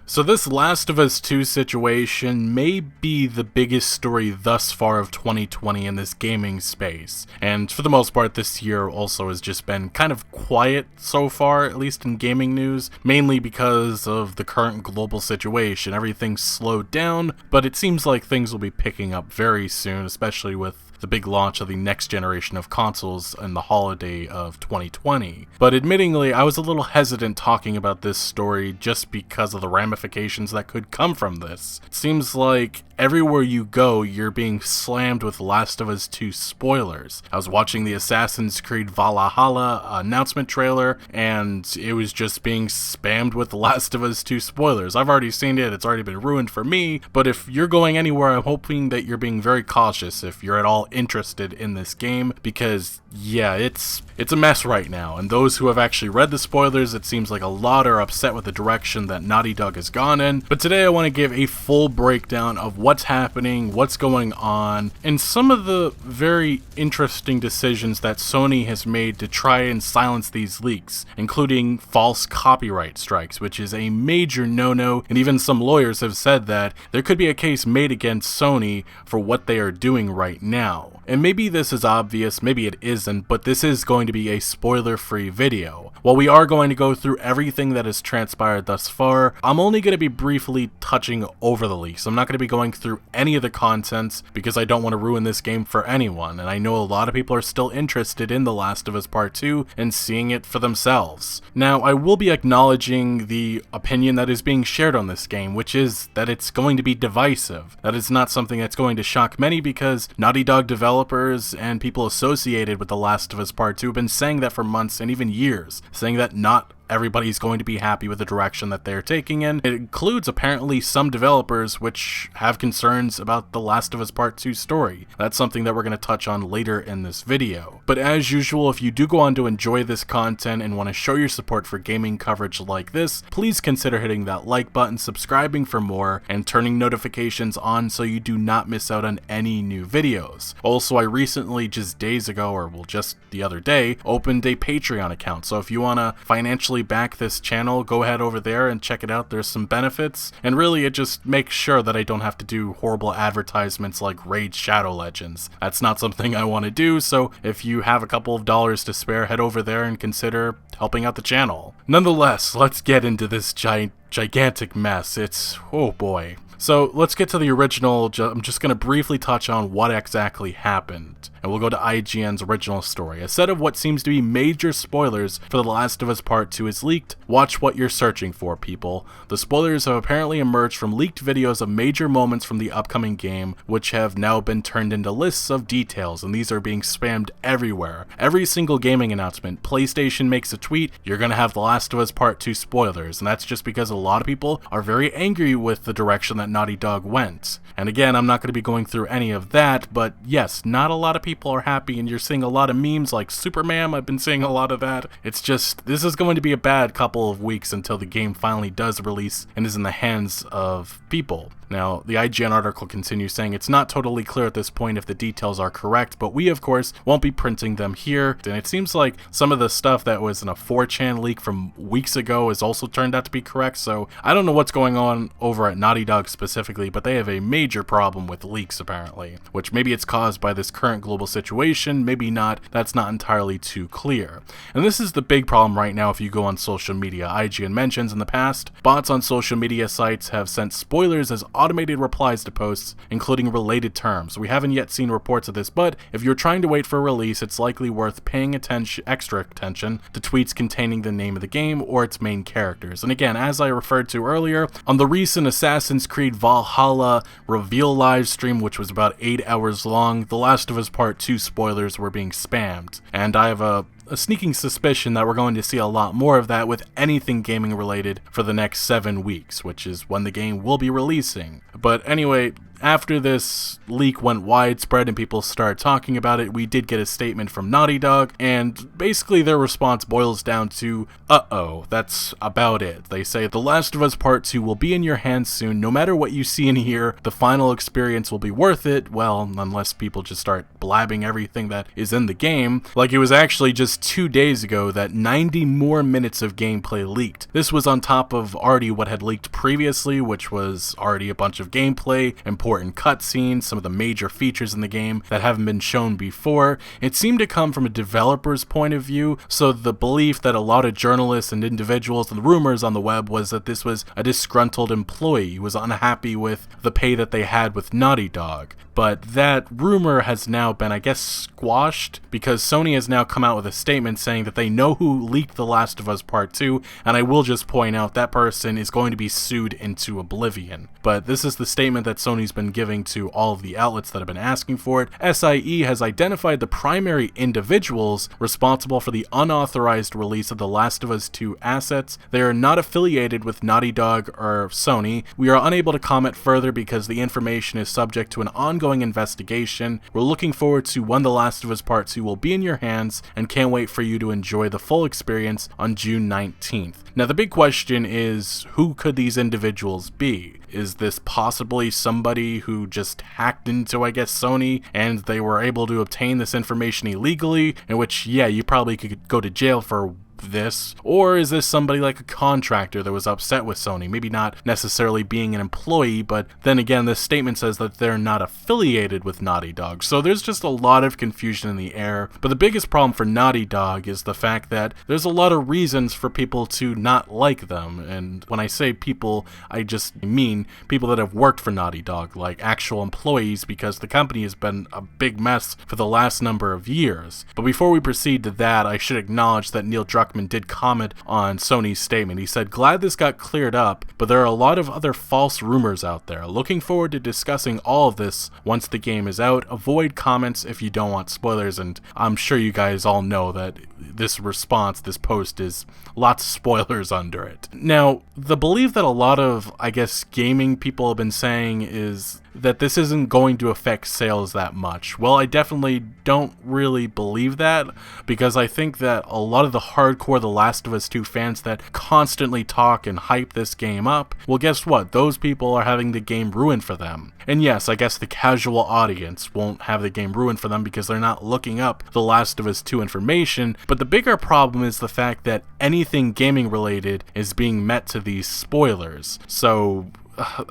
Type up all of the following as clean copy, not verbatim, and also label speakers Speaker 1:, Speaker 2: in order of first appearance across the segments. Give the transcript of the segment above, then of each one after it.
Speaker 1: So this Last of Us 2 situation may be the biggest story thus far of 2020 in this gaming space. And for the most part, this year also has just been kind of quiet so far, at least in gaming news, mainly because of the current global situation. Everything's slowed down, but it seems like things will be picking up very soon, especially with the big launch of the next generation of consoles in the holiday of 2020. But admittingly, I was a little hesitant talking about this story just because of the ramifications that could come from this. It seems like everywhere you go, you're being slammed with Last of Us 2 spoilers. I was watching the Assassin's Creed Valhalla announcement trailer, and it was just being spammed with Last of Us 2 spoilers. I've already seen it, it's already been ruined for me, but if you're going anywhere, I'm hoping that you're being very cautious if you're at all interested in this game, because yeah, it's a mess right now, and those who have actually read the spoilers, it seems like a lot are upset with the direction that Naughty Dog has gone in. But today I want to give a full breakdown of what's happening, what's going on, and some of the very interesting decisions that Sony has made to try and silence these leaks, including false copyright strikes, which is a major no-no, and even some lawyers have said that there could be a case made against Sony for what they are doing right now. And maybe this is obvious, maybe it isn't, but this is going to be a spoiler-free video. While we are going to go through everything that has transpired thus far, I'm only going to be briefly touching over the leaks. I'm not going to be going through any of the contents because I don't want to ruin this game for anyone, and I know a lot of people are still interested in The Last of Us Part 2 and seeing it for themselves. Now, I will be acknowledging the opinion that is being shared on this game, which is that it's going to be divisive. That is not something that's going to shock many because Naughty Dog developers and people associated with The Last of Us Part 2 have been saying that for months and even years, saying that not everybody's going to be happy with the direction that they're taking in. It includes apparently some developers which have concerns about The Last of Us Part 2 story. That's something that we're going to touch on later in this video. But as usual, if you do go on to enjoy this content and want to show your support for gaming coverage like this, please consider hitting that like button, subscribing for more, and turning notifications on so you do not miss out on any new videos. Also, I recently, just days ago, or well, just the other day, opened a Patreon account. So if you want to financially back this channel, go ahead over there and check it out. There's some benefits, and really it just makes sure that I don't have to do horrible advertisements like Raid Shadow Legends. That's not something I want to do, so if you have a couple of dollars to spare, head over there and consider helping out the channel. Nonetheless, let's get into this gigantic mess. It's, oh boy. So let's get to the original. I'm just going to briefly touch on what exactly happened, and we'll go to IGN's original story. A set of what seems to be major spoilers for The Last of Us Part 2 is leaked. Watch what you're searching for, people. The spoilers have apparently emerged from leaked videos of major moments from the upcoming game, which have now been turned into lists of details, and these are being spammed everywhere. Every single gaming announcement, PlayStation makes a tweet, you're going to have The Last of Us Part 2 spoilers, and that's just because a lot of people are very angry with the direction that Naughty Dog went. And again, I'm not going to be going through any of that, but yes, not a lot of people are happy, and you're seeing a lot of memes like Superman. I've been seeing a lot of that. It's just, this is going to be a bad couple of weeks until the game finally does release and is in the hands of people. Now, the IGN article continues saying it's not totally clear at this point if the details are correct, but we, of course, won't be printing them here. And it seems like some of the stuff that was in a 4chan leak from weeks ago has also turned out to be correct, so I don't know what's going on over at Naughty Dog specifically, but they have a major problem with leaks, apparently, which maybe it's caused by this current global situation, maybe not. That's not entirely too clear. And this is the big problem right now if you go on social media. IGN mentions in the past, bots on social media sites have sent spoilers as automated replies to posts, including related terms. We haven't yet seen reports of this, but if you're trying to wait for a release, it's likely worth paying extra attention to tweets containing the name of the game or its main characters. And again, as I referred to earlier, on the recent Assassin's Creed Valhalla reveal live stream, which was about 8 hours long, The Last of Us Part 2 spoilers were being spammed. And I have a sneaking suspicion that we're going to see a lot more of that with anything gaming related for the next 7 weeks, which is when the game will be releasing. But anyway, after this leak went widespread and people started talking about it, we did get a statement from Naughty Dog, and basically their response boils down to, uh-oh, that's about it. They say, The Last of Us Part 2 will be in your hands soon. No matter what you see and hear, the final experience will be worth it. Well, unless people just start blabbing everything that is in the game. Like, it was actually just 2 days ago that 90 more minutes of gameplay leaked. This was on top of already what had leaked previously, which was already a bunch of gameplay, important cutscenes, some of the major features in the game that haven't been shown before. It seemed to come from a developer's point of view, so the belief that a lot of journalists and individuals and the rumors on the web was that this was a disgruntled employee who was unhappy with the pay that they had with Naughty Dog. But that rumor has now been, I guess, squashed, because Sony has now come out with a statement saying that they know who leaked The Last of Us Part 2, and I will just point out that person is going to be sued into oblivion. But this is the statement that Sony's been giving to all of the outlets that have been asking for it. SIE has identified the primary individuals responsible for the unauthorized release of The Last of Us 2 assets. They are not affiliated with Naughty Dog or Sony. We are unable to comment further because the information is subject to an ongoing investigation. We're looking forward to when The Last of Us Part 2 will be in your hands and can't wait for you to enjoy the full experience on June 19th. Now, the big question is, who could these individuals be? Is this possibly somebody who just hacked into, I guess, Sony, and they were able to obtain this information illegally, in which, yeah, you probably could go to jail for this? Or is this somebody like a contractor that was upset with Sony, maybe not necessarily being an employee, but then again this statement says that they're not affiliated with Naughty Dog, so there's just a lot of confusion in the air. But the biggest problem for Naughty Dog is the fact that there's a lot of reasons for people to not like them, and when I say people, I just mean people that have worked for Naughty Dog, like actual employees, because the company has been a big mess for the last number of years. But before we proceed to that, I should acknowledge that Neil Druckmann did comment on Sony's statement. He said, "Glad this got cleared up, but there are a lot of other false rumors out there. Looking forward to discussing all of this once the game is out. Avoid comments if you don't want spoilers," and I'm sure you guys all know that this response, this post, is lots of spoilers under it. Now, the belief that a lot of, I guess, gaming people have been saying is that this isn't going to affect sales that much. Well, I definitely don't really believe that, because I think that a lot of the hardcore The Last of Us 2 fans that constantly talk and hype this game up, well, guess what? Those people are having the game ruined for them. And yes, I guess the casual audience won't have the game ruined for them because they're not looking up The Last of Us 2 information, but the bigger problem is the fact that anything gaming related is being met to these spoilers. So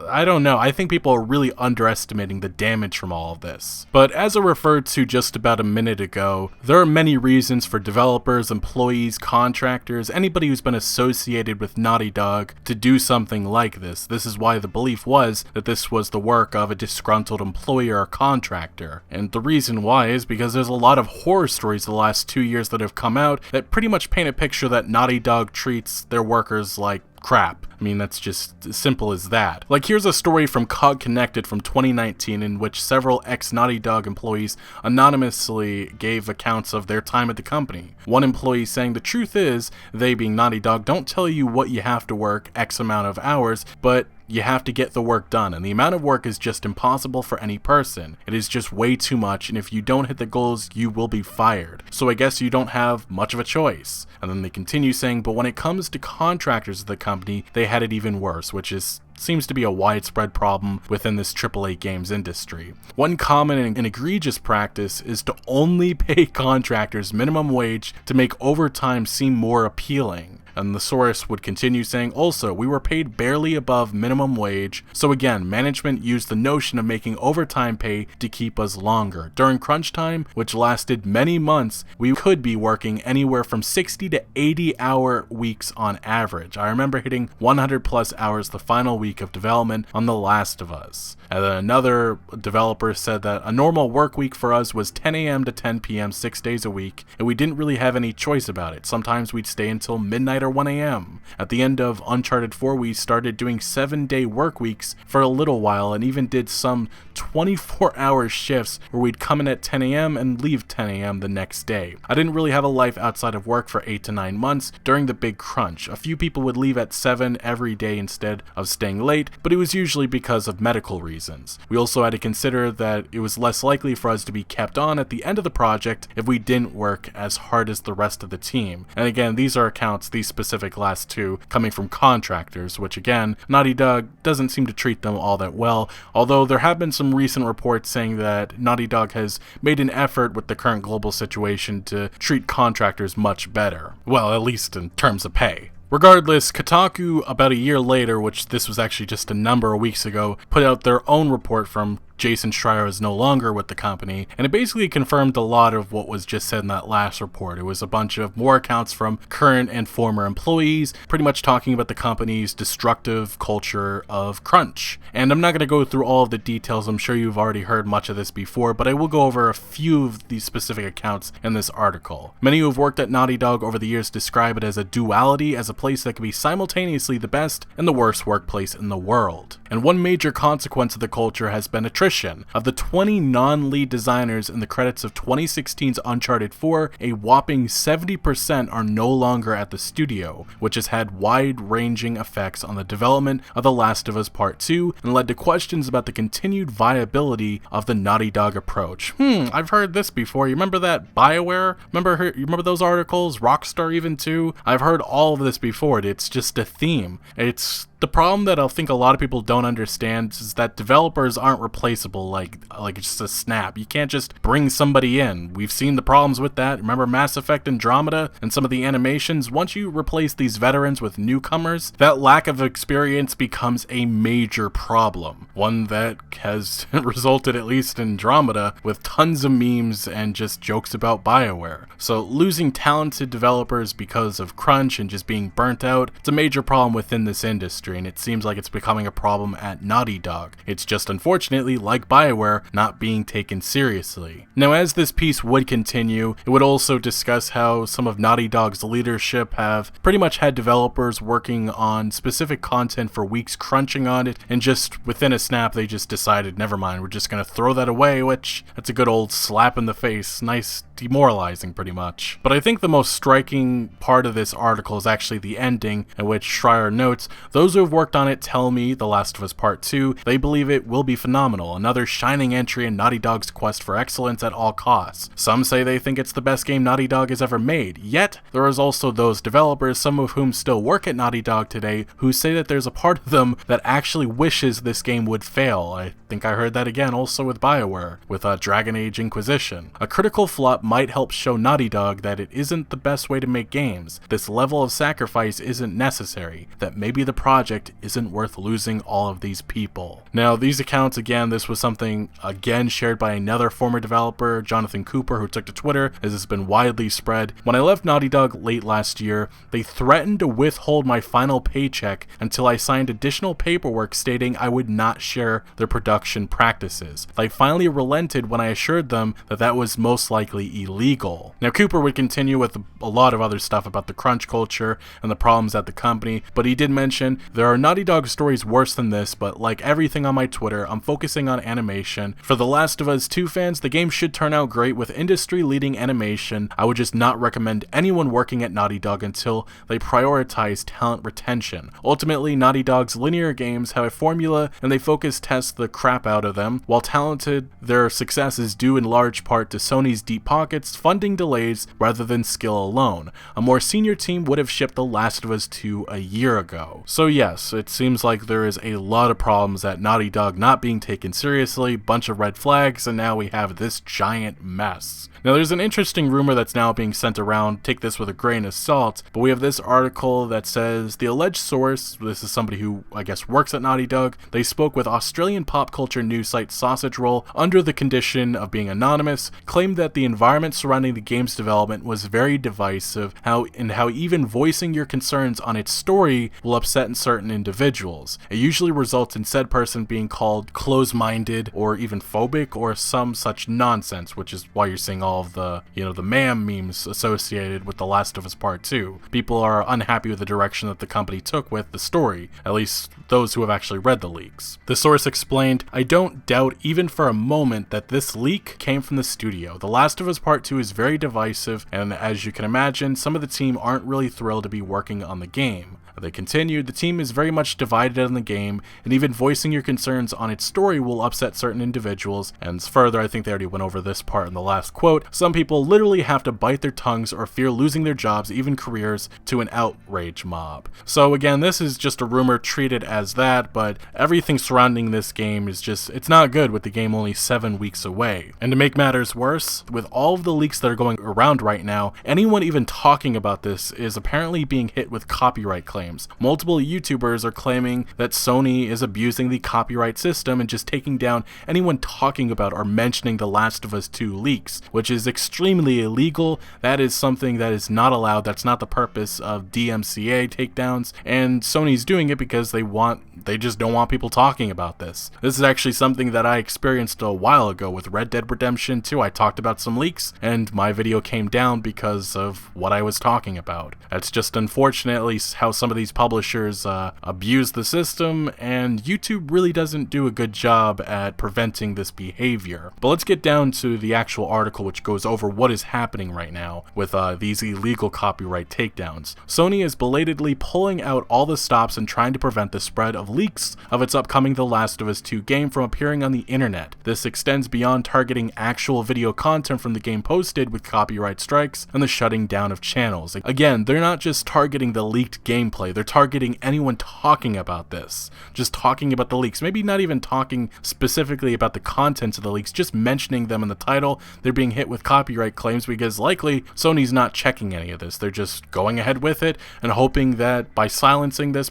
Speaker 1: I don't know, I think people are really underestimating the damage from all of this. But as I referred to just about a minute ago, there are many reasons for developers, employees, contractors, anybody who's been associated with Naughty Dog to do something like this. This is why the belief was that this was the work of a disgruntled employee or contractor. And the reason why is because there's a lot of horror stories the last 2 years that have come out that pretty much paint a picture that Naughty Dog treats their workers like crap. I mean, that's just as simple as that. Like, here's a story from COG Connected from 2019 in which several ex-Naughty Dog employees anonymously gave accounts of their time at the company. One employee saying, "The truth is, they being Naughty Dog don't tell you what you have to work X amount of hours, but you have to get the work done, and the amount of work is just impossible for any person. It is just way too much, and if you don't hit the goals, you will be fired. So I guess you don't have much of a choice." And then they continue saying, "But when it comes to contractors of the company, they had it even worse," which seems to be a widespread problem within this AAA games industry. One common and egregious practice is to only pay contractors minimum wage to make overtime seem more appealing. And the source would continue saying, "Also, we were paid barely above minimum wage, so again, management used the notion of making overtime pay to keep us longer. During crunch time, which lasted many months, we could be working anywhere from 60 to 80-hour weeks on average. I remember hitting 100 plus hours the final week of development on The Last of Us." And then another developer said that a normal work week for us was 10 a.m. to 10 p.m. 6 days a week, and we didn't really have any choice about it. Sometimes we'd stay until midnight or 1 a.m. At the end of Uncharted 4, we started doing 7-day work weeks for a little while and even did some 24-hour shifts where we'd come in at 10 a.m. and leave 10 a.m. the next day. I didn't really have a life outside of work for 8 to 9 months during the big crunch. A few people would leave at 7 every day instead of staying late, but it was usually because of medical reasons. We also had to consider that it was less likely for us to be kept on at the end of the project if we didn't work as hard as the rest of the team. And again, these are accounts, these specific last two, coming from contractors, which again, Naughty Dog doesn't seem to treat them all that well, although there have been some recent reports saying that Naughty Dog has made an effort with the current global situation to treat contractors much better. Well, at least in terms of pay. Regardless, Kotaku, about a year later, which this was actually just a number of weeks ago, put out their own report from Jason Schreier is no longer with the company, and it basically confirmed a lot of what was just said in that last report. It was a bunch of more accounts from current and former employees, pretty much talking about the company's destructive culture of crunch. And I'm not going to go through all of the details, I'm sure you've already heard much of this before, but I will go over a few of these specific accounts in this article. Many who have worked at Naughty Dog over the years describe it as a duality, as a place that can be simultaneously the best and the worst workplace in the world. And one major consequence of the culture has been attrition. Of the 20 non-lead designers in the credits of 2016's Uncharted 4, a whopping 70% are no longer at the studio, which has had wide-ranging effects on the development of The Last of Us Part 2 and led to questions about the continued viability of the Naughty Dog approach. I've heard this before. You remember that BioWare? You remember those articles? Rockstar even too? I've heard all of this before. It's just a theme. It's the problem that I think a lot of people don't understand is that developers aren't replaceable like just a snap. You can't just bring somebody in. We've seen the problems with that. Remember Mass Effect Andromeda and some of the animations? Once you replace these veterans with newcomers, that lack of experience becomes a major problem. One that has resulted, at least in Andromeda, with tons of memes and just jokes about BioWare. So losing talented developers because of crunch and just being burnt out, it's a major problem within this industry, and it seems like it's becoming a problem at Naughty Dog. It's just unfortunately, like BioWare, not being taken seriously. Now, as this piece would continue, it would also discuss how some of Naughty Dog's leadership have pretty much had developers working on specific content for weeks crunching on it, and just within a snap they just decided, never mind, we're just gonna throw that away, which that's a good old slap in the face. Nice demoralizing, pretty much. But I think the most striking part of this article is actually the ending, in which Schreier notes, those who have worked on it tell me, The Last of Us Part 2, they believe it will be phenomenal, another shining entry in Naughty Dog's quest for excellence at all costs. Some say they think it's the best game Naughty Dog has ever made, yet there is also those developers, some of whom still work at Naughty Dog today, who say that there's a part of them that actually wishes this game would fail. I think I heard that again also with BioWare, with Dragon Age Inquisition. A critical flop might help show Naughty Dog that it isn't the best way to make games, this level of sacrifice isn't necessary, that maybe the project isn't worth losing all of these people. Now, these accounts, again, this was something, again, shared by another former developer, Jonathan Cooper, who took to Twitter, as it's been widely spread. When I left Naughty Dog late last year, they threatened to withhold my final paycheck until I signed additional paperwork stating I would not share their production practices. They finally relented when I assured them that that was most likely illegal. Now, Cooper would continue with a lot of other stuff about the crunch culture and the problems at the company, but he did mention, there are Naughty Dog stories worse than this, but like everything on my Twitter, I'm focusing on animation. For The Last of Us 2 fans, the game should turn out great with industry-leading animation. I would just not recommend anyone working at Naughty Dog until they prioritize talent retention. Ultimately, Naughty Dog's linear games have a formula and they focus test the crap out of them. While talented, their success is due in large part to Sony's deep pockets, funding delays, rather than skill alone. A more senior team would have shipped The Last of Us 2 a year ago. So yes, it seems like there is a lot of problems at Naughty Dog not being taken seriously, bunch of red flags, and now we have this giant mess. Now, there's an interesting rumor that's now being sent around, take this with a grain of salt, but we have this article that says, the alleged source, this is somebody who I guess works at Naughty Dog, they spoke with Australian pop culture news site Sausage Roll under the condition of being anonymous, claimed that the environment surrounding the game's development was very divisive, how even voicing your concerns on its story will upset certain individuals. It usually results in said person being called close-minded or even phobic or some such nonsense, which is why you're seeing all of the, the ma'am memes associated with The Last of Us Part 2. People are unhappy with the direction that the company took with the story, at least those who have actually read the leaks. The source explained, "I don't doubt even for a moment that this leak came from the studio. The Last of Us Part 2 is very divisive, and as you can imagine, some of the team aren't really thrilled to be working on the game." They continued, "The team is very much divided on the game, and even voicing your concerns on its story will upset certain individuals." And further, I think they already went over this part in the last quote, "Some people literally have to bite their tongues or fear losing their jobs, even careers, to an outrage mob." So again, this is just a rumor treated as that, but everything surrounding this game is just, it's not good with the game only 7 weeks away. And to make matters worse, with all of the leaks that are going around right now, anyone even talking about this is apparently being hit with copyright claims. Multiple YouTubers are claiming that Sony is abusing the copyright system and just taking down anyone talking about or mentioning The Last of Us 2 leaks, which is extremely illegal. That is something that is not allowed. That's not the purpose of DMCA takedowns, and Sony's doing it because they just don't want people talking about this. This is actually something that I experienced a while ago with Red Dead Redemption 2. I talked about some leaks, and my video came down because of what I was talking about. That's just unfortunately how some of these publishers abuse the system, and YouTube really doesn't do a good job at preventing this behavior. But let's get down to the actual article, which goes over what is happening right now with these illegal copyright takedowns. Sony is belatedly pulling out all the stops and trying to prevent the spread of leaks of its upcoming The Last of Us 2 game from appearing on the internet. This extends beyond targeting actual video content from the game posted with copyright strikes and the shutting down of channels. Again, they're not just targeting the leaked gameplay, they're targeting anyone talking about this, just talking about the leaks, maybe not even talking specifically about the contents of the leaks, just mentioning them in the title. They're being hit with copyright claims because likely Sony's not checking any of this. They're just going ahead with it and hoping that by silencing this,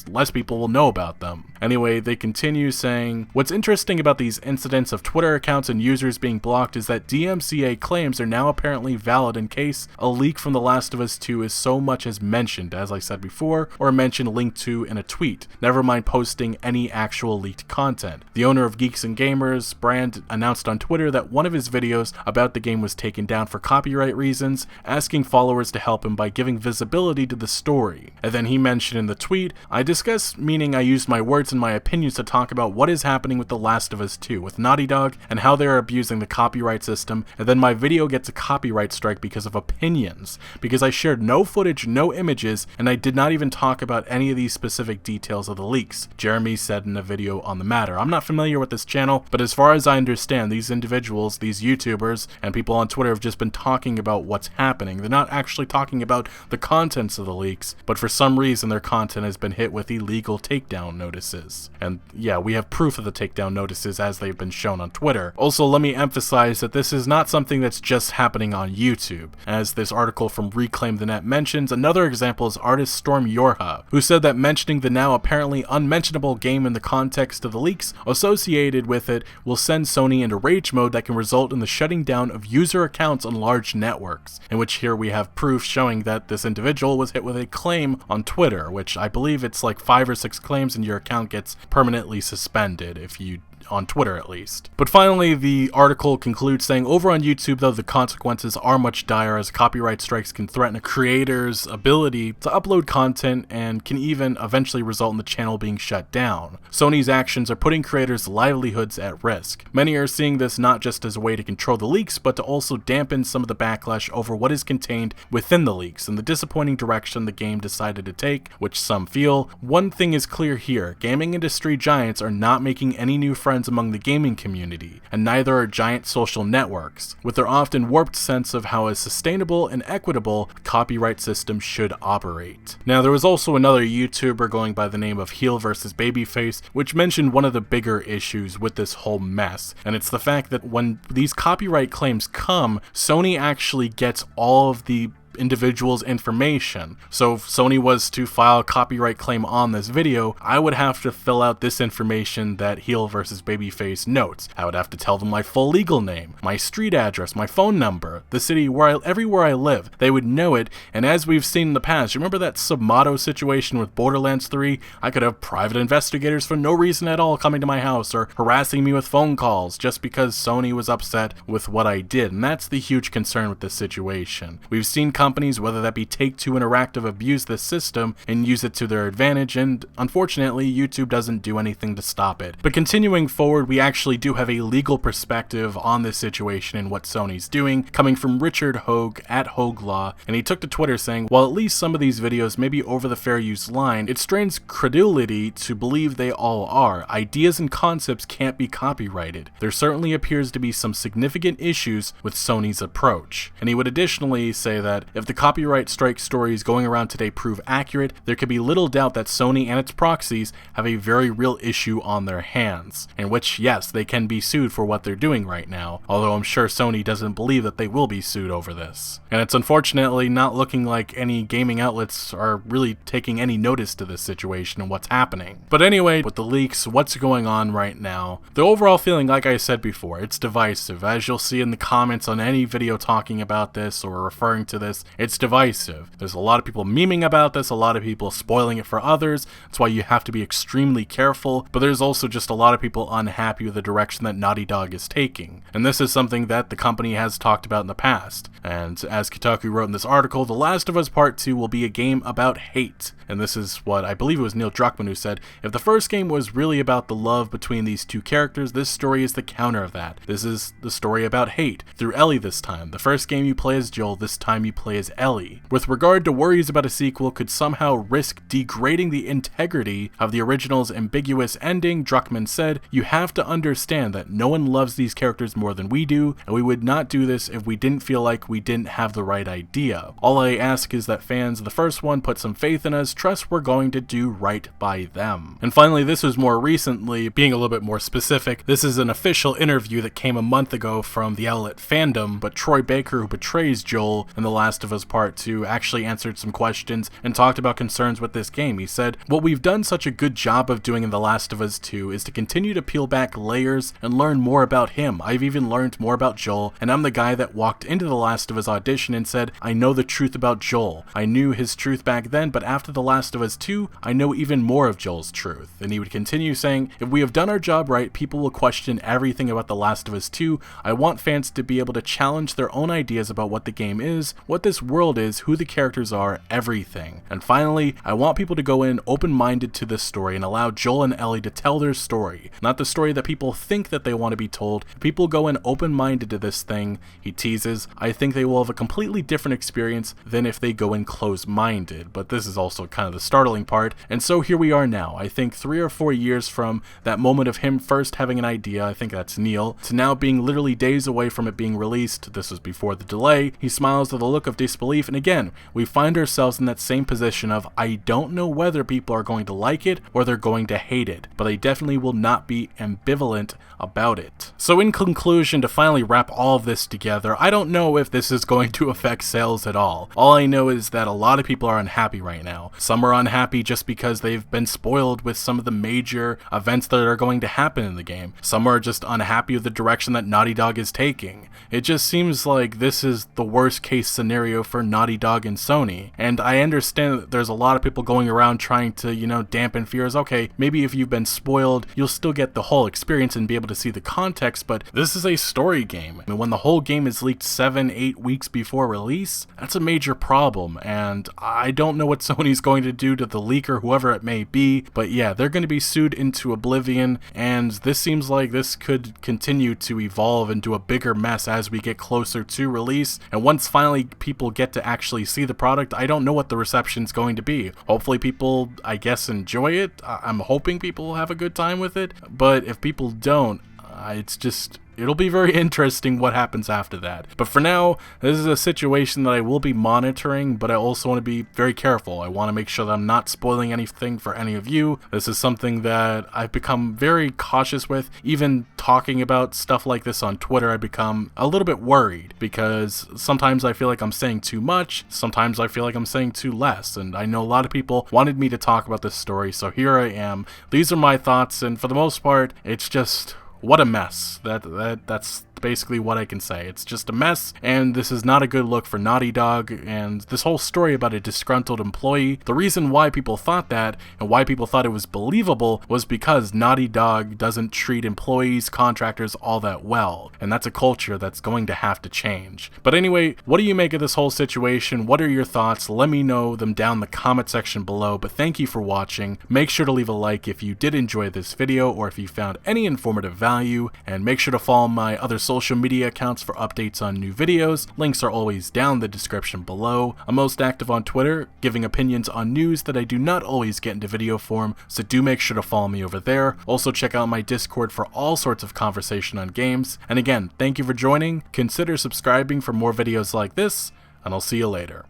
Speaker 1: less people will know about them. Anyway, they continue saying, "What's interesting about these incidents of Twitter accounts and users being blocked is that DMCA claims are now apparently valid in case a leak from The Last of Us 2 is so much as mentioned, as I said before, or mentioned linked to in a tweet, never mind posting any actual leaked content." The owner of Geeks and Gamers brand announced on Twitter that one of his videos about the game was taken down for copyright reasons, asking followers to help him by giving visibility to the story. And then he mentioned in the tweet, "I discussed, meaning I used my words and my opinions to talk about what is happening with The Last of Us 2, with Naughty Dog, and how they are abusing the copyright system, and then my video gets a copyright strike because of opinions, because I shared no footage, no images, and I did not even talk about any of these specific details of the leaks," Jeremy said in a video on the matter. I'm not familiar with this channel, but as far as I understand, these individuals, these YouTubers, and people on Twitter have just been talking about what's happening. They're not actually talking about the contents of the leaks, but for some reason their content has been hit with illegal takedown notices. And yeah, we have proof of the takedown notices as they've been shown on Twitter. Also, let me emphasize that this is not something that's just happening on YouTube. As this article from Reclaim the Net mentions, another example is artist Storm Yorha, who said that mentioning the now apparently unmentionable game in the context of the leaks associated with it will send Sony into rage mode that can result in the shutting down of user accounts on large networks, in which here we have proof showing that this individual was hit with a claim on Twitter, which I believe it's like 5 or 6 claims and your account gets permanently suspended if you on Twitter at least. But finally, the article concludes saying, over on YouTube though, the consequences are much dire as copyright strikes can threaten a creator's ability to upload content and can even eventually result in the channel being shut down. Sony's actions are putting creators' livelihoods at risk. Many are seeing this not just as a way to control the leaks, but to also dampen some of the backlash over what is contained within the leaks and the disappointing direction the game decided to take, which some feel. One thing is clear here, gaming industry giants are not making any new friends among the gaming community, and neither are giant social networks, with their often warped sense of how a sustainable and equitable copyright system should operate. Now, there was also another YouTuber going by the name of Heel vs. Babyface, which mentioned one of the bigger issues with this whole mess, and it's the fact that when these copyright claims come, Sony actually gets all of the individual's information. So if Sony was to file a copyright claim on this video, I would have to fill out this information that Heel vs. Babyface notes. I would have to tell them my full legal name, my street address, my phone number, the city everywhere I live. They would know it, and as we've seen in the past, remember that Submotto situation with Borderlands 3? I could have private investigators for no reason at all coming to my house or harassing me with phone calls just because Sony was upset with what I did, and that's the huge concern with this situation. We've seen companies, whether that be Take-Two Interactive, abuse this system and use it to their advantage, and unfortunately YouTube doesn't do anything to stop it. But continuing forward, we actually do have a legal perspective on this situation and what Sony's doing, coming from Richard Hogue at Hogue Law, and he took to Twitter saying, while at least some of these videos may be over the fair use line, it strains credulity to believe they all are. Ideas and concepts can't be copyrighted. There certainly appears to be some significant issues with Sony's approach. And he would additionally say that if the copyright strike stories going around today prove accurate, there could be little doubt that Sony and its proxies have a very real issue on their hands, in which, yes, they can be sued for what they're doing right now, although I'm sure Sony doesn't believe that they will be sued over this. And it's unfortunately not looking like any gaming outlets are really taking any notice to this situation and what's happening. But anyway, with the leaks, what's going on right now, the overall feeling, like I said before, it's divisive. As you'll see in the comments on any video talking about this or referring to this, it's divisive. There's a lot of people memeing about this, a lot of people spoiling it for others. That's why you have to be extremely careful, but there's also just a lot of people unhappy with the direction that Naughty Dog is taking. And this is something that the company has talked about in the past. And as Kotaku wrote in this article, The Last of Us Part 2 will be a game about hate. And this is what I believe it was Neil Druckmann who said, if the first game was really about the love between these two characters, this story is the counter of that. This is the story about hate, through Ellie this time. The first game you play as Joel, this time you play as Ellie. With regard to worries about a sequel could somehow risk degrading the integrity of the original's ambiguous ending, Druckmann said, you have to understand that no one loves these characters more than we do, and we would not do this if we didn't feel like we didn't have the right idea. All I ask is that fans of the first one put some faith in us, trust we're going to do right by them. And finally, this was more recently, being a little bit more specific, this is an official interview that came a month ago from the outlet Fandom, but Troy Baker, who portrays Joel in The Last of Us Part 2, actually answered some questions and talked about concerns with this game. He said, what we've done such a good job of doing in The Last of Us 2 is to continue to peel back layers and learn more about him. I've even learned more about Joel, and I'm the guy that walked into The Last of Us audition and said, I know the truth about Joel. I knew his truth back then, but after The Last of Us 2, I know even more of Joel's truth. And he would continue saying, if we have done our job right, people will question everything about The Last of Us 2. I want fans to be able to challenge their own ideas about what the game is, what this world is, who the characters are, everything. And finally, I want people to go in open-minded to this story and allow Joel and Ellie to tell their story, not the story that people think that they want to be told. If people go in open-minded to this thing, he teases, I think they will have a completely different experience than if they go in closed-minded. But this is also kind of the startling part, and so here we are now. I think 3 or 4 years from that moment of him first having an idea, I think that's Neil, to now being literally days away from it being released. This was before the delay. He smiles with a look of disbelief, and again, we find ourselves in that same position of, I don't know whether people are going to like it or they're going to hate it, but I definitely will not be ambivalent about it. So in conclusion, to finally wrap all of this together, I don't know if this is going to affect sales at all. All I know is that a lot of people are unhappy right now. Some are unhappy just because they've been spoiled with some of the major events that are going to happen in the game. Some are just unhappy with the direction that Naughty Dog is taking. It just seems like this is the worst case scenario for Naughty Dog and Sony. And I understand that there's a lot of people going around trying to, dampen fears. Okay, maybe if you've been spoiled, you'll still get the whole experience and be able to see the context, but this is a story game. I mean, when the whole game is leaked 7-8 weeks before release, that's a major problem, and I don't know what Sony's going to do to the leaker, whoever it may be, but yeah, they're going to be sued into oblivion, and this seems like this could continue to evolve into a bigger mess as we get closer to release, and once finally people get to actually see the product, I don't know what the reception's going to be. Hopefully people, I guess, enjoy it. I'm hoping people will have a good time with it, but if people don't, it's just it'll be very interesting what happens after that. But for now, this is a situation that I will be monitoring, but I also want to be very careful. I want to make sure that I'm not spoiling anything for any of you. This is something that I've become very cautious with. Even talking about stuff like this on Twitter, I become a little bit worried because sometimes I feel like I'm saying too much, sometimes I feel like I'm saying too less, and I know a lot of people wanted me to talk about this story, so here I am. These are my thoughts, and for the most part, it's just what a mess. That's basically what I can say. It's just a mess, and this is not a good look for Naughty Dog, and this whole story about a disgruntled employee, the reason why people thought that, and why people thought it was believable, was because Naughty Dog doesn't treat employees, contractors all that well, and that's a culture that's going to have to change. But anyway, what do you make of this whole situation? What are your thoughts? Let me know them down in the comment section below, but thank you for watching. Make sure to leave a like if you did enjoy this video, or if you found any informative value, and make sure to follow my other social media accounts for updates on new videos. Links are always down in the description below. I'm most active on Twitter, giving opinions on news that I do not always get into video form, so do make sure to follow me over there. Also check out my Discord for all sorts of conversation on games. And again, thank you for joining. Consider subscribing for more videos like this, and I'll see you later.